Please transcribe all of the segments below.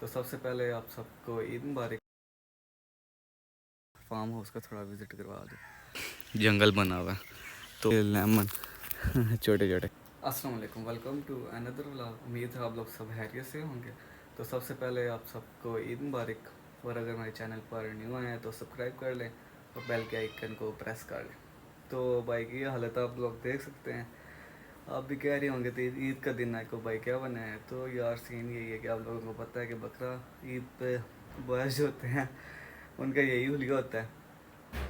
तो सबसे पहले आप सबको ईद मुबारक। फार्म हाउस का थोड़ा विज़िट करवा दो। जंगल बना हुआ है तो लेमन छोटे छोटे। अस्सलाम वालेकुम, वेलकम टू अनदर व्लॉग। उम्मीद है आप लोग सब हैरियत से होंगे। तो सबसे पहले आप सबको ईद मुबारक। और अगर मेरे चैनल पर न्यू आए हैं तो सब्सक्राइब कर लें और बेल के आइकन को प्रेस कर लें। तो भाई की हालत आप लोग देख सकते हैं। आप भी कह रहे होंगे तो ईद का दिन है को भाई क्या बना है। तो यार सीन यही है कि आप लोगों को पता है कि बकरा ईद पे बॉयज़ जो होते हैं उनका यही हुलिया होता है,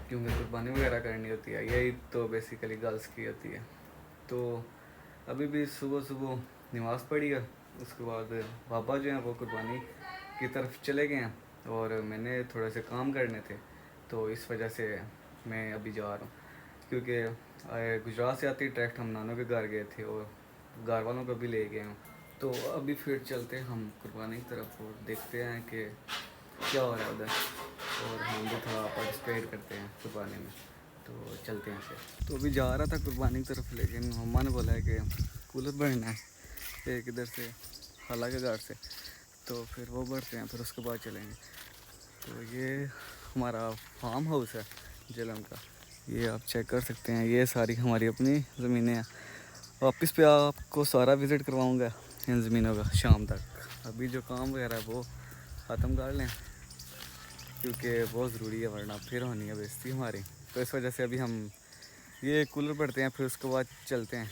क्योंकि कुर्बानी वगैरह करनी होती है। यही तो बेसिकली गर्ल्स की होती है। तो अभी भी सुबह सुबह नमाज़ पढ़ी है, उसके बाद पापा जो हैं वो कुर्बानी की तरफ चले गए हैं और मैंने थोड़े से काम करने थे, तो इस वजह से मैं अभी जा रहा हूँ। क्योंकि गुजरात से आती डायरेक्ट हम नानों के घर गए थे और घर वालों को भी ले गए हैं। तो अभी फिर चलते हैं हम कुर्बानी की तरफ और देखते हैं कि क्या हो रहा है उधर, और हम भी थोड़ा पार्टिसिपेट करते हैं कुर्बानी में। तो चलते हैं फिर। तो अभी जा रहा था कुर्बानी की तरफ, लेकिन मम्मा ने बोला है कि कूलर बढ़ना है एक इधर से खाला के घर से, तो फिर वो बढ़ते हैं, फिर उसके बाद चलेंगे। तो ये हमारा फार्म हाउस है झेलम का। ये आप चेक कर सकते हैं, ये सारी हमारी अपनी ज़मीनें हैं। वापस पे आपको सारा विज़िट करवाऊँगा इन ज़मीनों का शाम तक। अभी जो काम वगैरह है वो ख़त्म कर लें, क्योंकि बहुत ज़रूरी है, वरना फिर होनी है बेइज्जती हमारी। तो इस वजह से अभी हम ये कूलर पढ़ते हैं, फिर उसके बाद चलते हैं।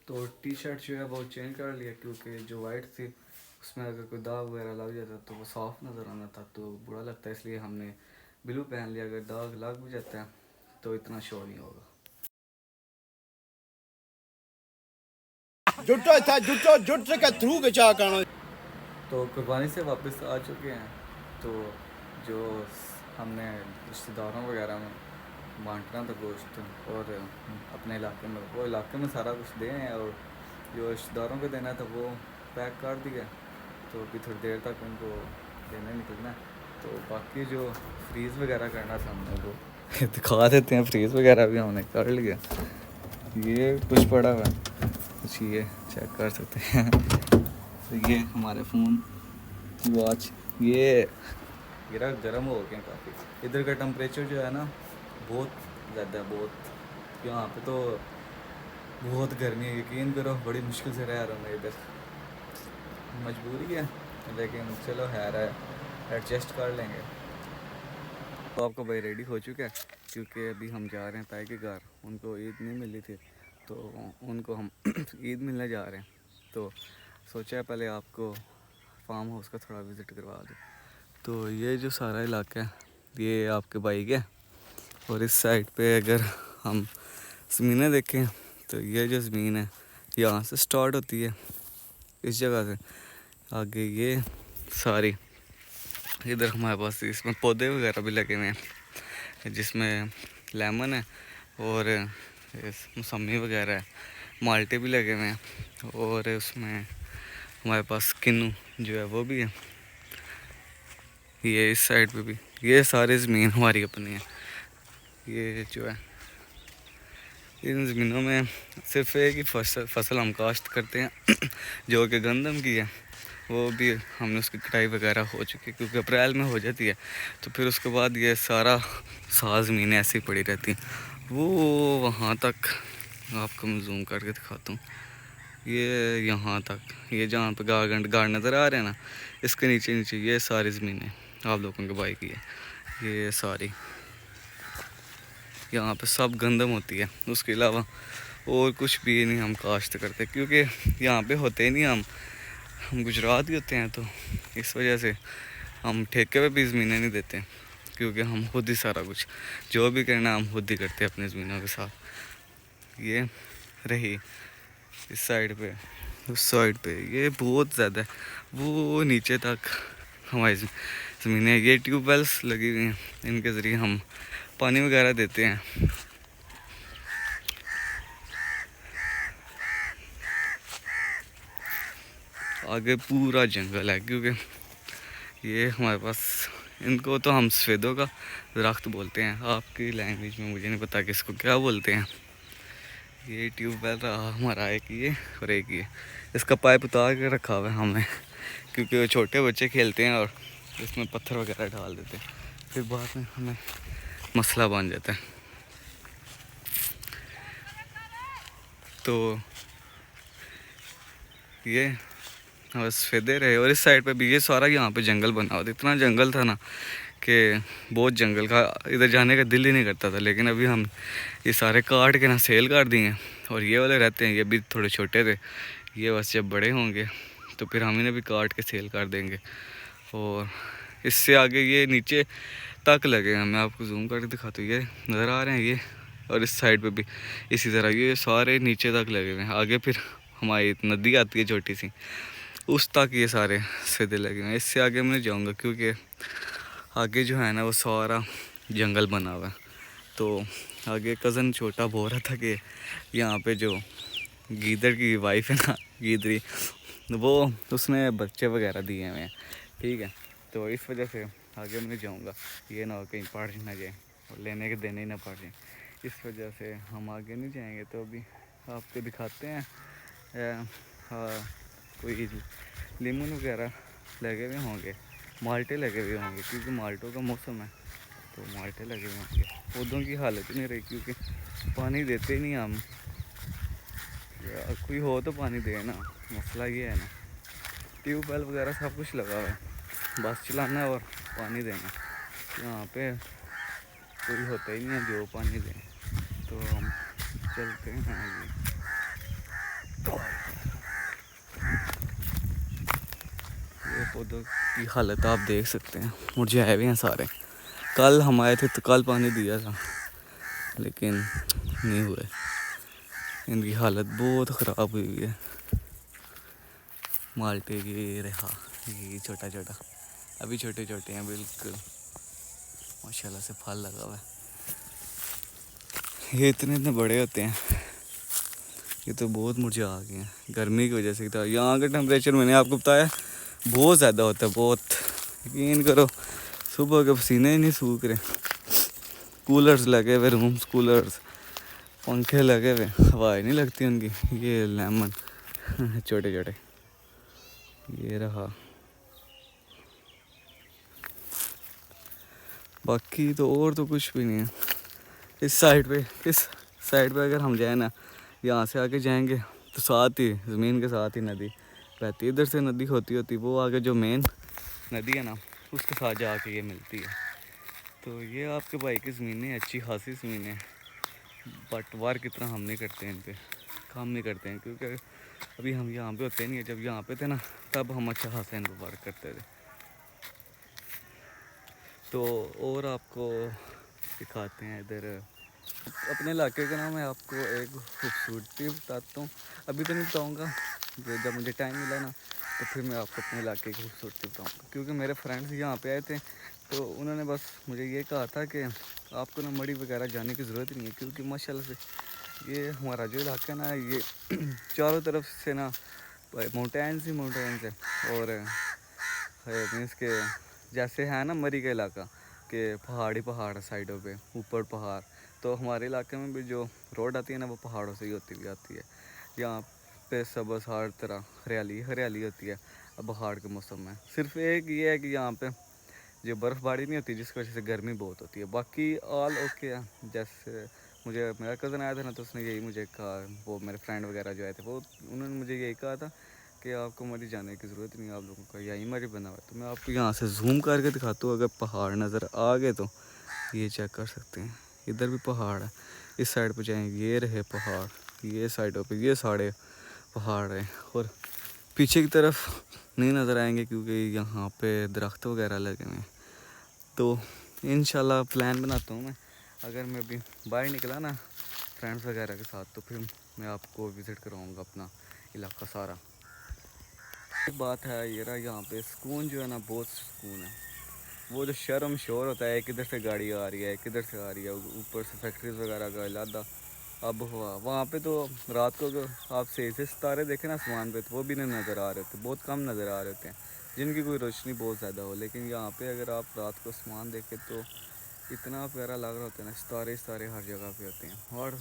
तो टी शर्ट जो है वो चेंज कर लिया, क्योंकि जो वाइट थी उसमें अगर कोई दाग वगैरह लग जाता तो वो साफ़ नज़र आना था, तो बुरा लगता है, इसलिए हमने ब्लू पहन लिया। अगर दाग लग भी जाता है तो इतना शो नहीं होगा। जुटो था जुटो जुट के थ्रू के चा करना। तो कुर्बानी से वापस आ चुके हैं। तो जो हमने रिश्तेदारों वगैरह में बांटना था गोश्त, और अपने इलाके में वो इलाके में सारा कुछ दे हैं, और जो रिश्तेदारों को देना था वो पैक कर दिया। तो अभी थोड़ी देर तक उनको देने निकलना है। तो बाकी जो फ्रीज़ वगैरह करना था हमने वो दिखा देते हैं। फ्रीज़ वगैरह भी हमने कर लिया। ये कुछ पड़ा हुआ है, कुछ ये चेक कर सकते हैं। तो ये हमारे फ़ोन, वॉच, ये गिरा गर्म हो गए काफ़ी। इधर का टेम्परेचर जो है ना बहुत ज़्यादा, बहुत यहाँ पे तो बहुत गर्मी है। यकीन करो बड़ी मुश्किल से रह रहा हूँ मैं इधर, मजबूरी है, लेकिन चलो खैर है, एडजस्ट कर लेंगे। तो आपका भाई रेडी हो चुका है, क्योंकि अभी हम जा रहे हैं ताई के घर। उनको ईद नहीं मिली थी तो उनको हम ईद मिलने जा रहे हैं। तो सोचा है पहले आपको फार्म हाउस का थोड़ा विज़िट करवा दूँ। तो ये जो सारा इलाका है ये आपके भाई का है, और इस साइड पे अगर हम ज़मीनें देखें तो ये जो ज़मीन है यहाँ से स्टार्ट होती है, इस जगह से आगे ये सारी। इधर हमारे पास इसमें पौधे वगैरह भी लगे हुए हैं, जिसमें लेमन है और मौसमी वगैरह है, माल्टे भी लगे हुए हैं, और उसमें हमारे पास किन्नू जो है वो भी है। ये इस साइड पे भी ये सारी ज़मीन हमारी अपनी है। ये जो है इन ज़मीनों में सिर्फ एक ही फसल हम काश्त करते हैं जो कि गंदम की है। वो भी हमने उसकी कटाई वगैरह हो चुकी है, क्योंकि अप्रैल में हो जाती है। तो फिर उसके बाद ये सारा ज़मीनें ऐसी पड़ी रहती हैं। वो वहाँ तक आपको मैं जूम करके दिखाता हूँ। ये यहाँ तक, ये जहाँ पे गाड़ नज़र आ रहे हैं ना, इसके नीचे नीचे ये सारी ज़मीनें आप लोगों के भाई की है। ये सारी यहाँ पे सब गंदम होती है, उसके अलावा और कुछ भी नहीं हम काश्त करते, क्योंकि यहाँ पे होते ही नहीं। हम गुजरात ही होते हैं, तो इस वजह से हम ठेके पे भी ज़मीनें नहीं देते, क्योंकि हम खुद ही सारा कुछ जो भी करना हम खुद ही करते हैं अपनी ज़मीनों के साथ। ये रही इस साइड पे, उस साइड पे ये बहुत ज़्यादा है, वो नीचे तक हमारी ज़मीनें। ये ट्यूबवेल्स लगी हुई हैं, इनके ज़रिए हम पानी वगैरह देते हैं। आगे पूरा जंगल है, क्योंकि ये हमारे पास, इनको तो हम सफ़ेदों का दरख्त बोलते हैं, आपकी लैंग्वेज में मुझे नहीं पता कि इसको क्या बोलते हैं। ये ट्यूबवेल रहा हमारा एक ये, और एक ये, इसका पाइप उतार के रखा हुआ है हमने, क्योंकि वो छोटे बच्चे खेलते हैं और इसमें पत्थर वगैरह डाल देते हैं, फिर बाद में हमें मसला बन जाता है। तो ये बस फिरते रहे। और इस साइड पे भी ये सारा यहाँ पे जंगल बना हुआ था, इतना जंगल था ना कि बहुत जंगल का, इधर जाने का दिल ही नहीं करता था। लेकिन अभी हम ये सारे काट के ना सेल कर दिए हैं। और ये वाले रहते हैं, ये भी थोड़े छोटे थे, ये बस जब बड़े होंगे तो फिर हम इन्हें भी काट के सेल कर देंगे। और इससे आगे ये नीचे तक लगे हैं, मैं आपको जूम करके दिखाता हूँ, ये नज़र आ रहे हैं ये। और इस साइड पे भी इसी तरह ये सारे नीचे तक लगे हुए हैं। आगे फिर हमारी नदी आती है छोटी सी, उस तक ये सारे सीधे लगे हुए हैं। इससे आगे मैं नहीं जाऊँगा क्योंकि आगे जो है ना वो सारा जंगल बना हुआ है। तो आगे कज़न छोटा बोल रहा था कि यहाँ पे जो गीदड़ की वाइफ है ना, गीदड़ी, वो उसने बच्चे वगैरह दिए हुए हैं, ठीक है। तो इस वजह से आगे मैं नहीं जाऊँगा, ये ना हो कहीं पड़ ना जाए और लेने के देने ही ना पड़ जाए, इस वजह से हम आगे नहीं जाएंगे। तो अभी आपको दिखाते हैं हाँ, कोई लेमन वगैरह लगे हुए होंगे, माल्टे लगे हुए होंगे क्योंकि माल्टों का मौसम है, तो माल्टे लगे हुए होंगे। पौधों की हालत ही नहीं रही क्योंकि पानी देते ही नहीं हम, कोई हो तो पानी दे ना, मसला ये है ना। ट्यूबवेल वगैरह सब कुछ लगा हुआ है, बस चलाना है और पानी देना। यहाँ पे कोई होता ही नहीं है जो पानी दे। तो हम चलते हैं आगे। ये पौधों की हालत आप देख सकते हैं, मुरझाए हुए हैं सारे। कल हम आए थे तो कल पानी दिया था लेकिन नहीं हुए, इनकी हालत बहुत ख़राब हुई है। माल्टे की रहा, ये छोटा छोटा अभी छोटे छोटे हैं बिल्कुल, माशाल्लाह से फल लगा हुआ है। ये इतने इतने बड़े होते हैं, ये तो बहुत मुरझा आ गए हैं गर्मी की वजह से। था यहाँ का टेम्परेचर मैंने आपको बताया बहुत ज़्यादा होता है, बहुत, यकीन करो सुबह के पसीने ही नहीं सूख रहे। कूलर्स लगे हुए, रूम्स कूलर्स, पंखे लगे हुए, हवा ही नहीं लगती उनकी। ये लेमन छोटे छोटे, ये रहा। बाकी तो और तो कुछ भी नहीं है इस साइड पे अगर हम जाए ना, यहाँ से आगे जाएंगे तो साथ ही ज़मीन के साथ ही नदी बहती है। इधर से नदी होती वो आगे जो मेन नदी है ना उसके साथ जाके ये मिलती है। तो ये आपके भाई की ज़मीनें अच्छी खासी ज़मीनें, बट वर्क इतना हम नहीं करते हैं, इन पर काम नहीं करते हैं क्योंकि अभी हम यहाँ पे होते नहीं है। जब यहाँ पे थे ना तब हम अच्छा खासा इन पर वर्क करते थे। तो और आपको दिखाते हैं इधर अपने इलाके का नाम। मैं आपको एक खूबसूरती बताता हूँ, अभी तो नहीं बताऊँगा, जब मुझे टाइम मिला ना तो फिर मैं आपको अपने इलाके की खूबसूरती बताऊँगा। क्योंकि मेरे फ्रेंड्स यहाँ पे आए थे तो उन्होंने बस मुझे ये कहा था कि आपको ना मड़ी वगैरह जाने की ज़रूरत नहीं है क्योंकि माशाल्लाह से ये हमारा जो इलाका है ना ये चारों तरफ से ना माउंटेन्स ही माउंटेन्स है। और मीन्स के जैसे है ना मरी का इलाका के पहाड़ी पहाड़ साइडों पे ऊपर पहाड़, तो हमारे इलाके में भी जो रोड आती है ना वो पहाड़ों से ही होती हुई आती है। यहाँ पे सबस हर तरह हरियाली हरियाली होती है। अब पहाड़ के मौसम में सिर्फ एक ये है कि यहाँ पे जो बर्फ़बारी नहीं होती जिसकी वजह से गर्मी बहुत होती है, बाकी ऑल ओके है। जैसे मुझे मेरा कज़न आया था ना तो उसने यही मुझे कहा, वो मेरे फ्रेंड वगैरह जो आए थे वो उन्होंने मुझे यही कहा था कि आपको मरी जाने की ज़रूरत नहीं है, आप लोगों का यहीं मरी बना हुआ है। तो मैं आपको यहाँ से जूम करके दिखाता हूँ, अगर पहाड़ नज़र आ गए तो ये चेक कर सकते हैं। इधर भी पहाड़ है, इस साइड पे जाएंगे ये रहे पहाड़, ये साइडों पे ये सारे पहाड़ हैं। और पीछे की तरफ नहीं नज़र आएंगे क्योंकि यहाँ पे दरख्त वगैरह लगे हुए हैं। तो इंशाल्लाह प्लान बनाता हूँ मैं, अगर मैं अभी बाहर निकला ना फ्रेंड्स वगैरह के साथ तो फिर मैं आपको विज़िट कराऊँगा अपना इलाका सारा। एक बात है ये रहा, यहाँ पे सुकून जो है ना बहुत सुकून है। वो जो शर्म शोर होता है, किधर से गाड़ी आ रही है किधर से आ रही है, ऊपर से फैक्ट्रीज वगैरह का इलादा अब हुआ वहाँ पे, तो रात को अगर आप सही से सितारे देखें ना आसमान पे तो वो भी नहीं नज़र आ रहे थे, बहुत कम नज़र आ रहे थे जिनकी कोई रोशनी बहुत ज़्यादा हो। लेकिन यहाँ पे अगर आप रात को आसमान देखें तो इतना प्यारा लग रहा होता है ना, सितारे सितारे हर जगह पे होते हैं, हर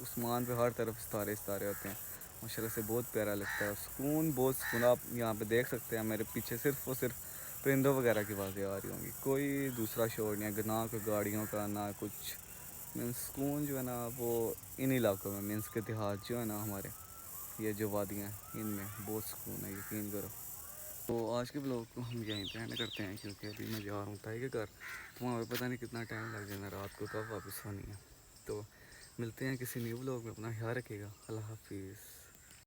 आसमान पे हर तरफ सितारे सितारे होते हैं। माशाल्लाह से बहुत प्यारा लगता है। सुकून, बहुत सुकून। आप यहाँ पे देख सकते हैं मेरे पीछे सिर्फ़ और सिर्फ परिंदों वगैरह की आवाज़ें आ रही होंगी, कोई दूसरा शोर नहीं है, ना कोई गाड़ियों का ना कुछ। मीन्स सुकून जो है ना वो इन इलाकों में, मीन्स के देहात जो है ना हमारे, ये जो वादियाँ हैं इनमें बहुत सुकून है, यकीन करो। तो आज के ब्लॉग को हम यहीं पे एंड करते हैं, क्योंकि अभी मैं जा रहा हूँ ताई के घर। तो वहाँ पे पता नहीं कितना टाइम लग जाना, रात को कब वापस होनी है। तो मिलते हैं किसी न्यू ब्लॉग में, अपना ख्याल रखिएगा। अल्लाह हाफिज़।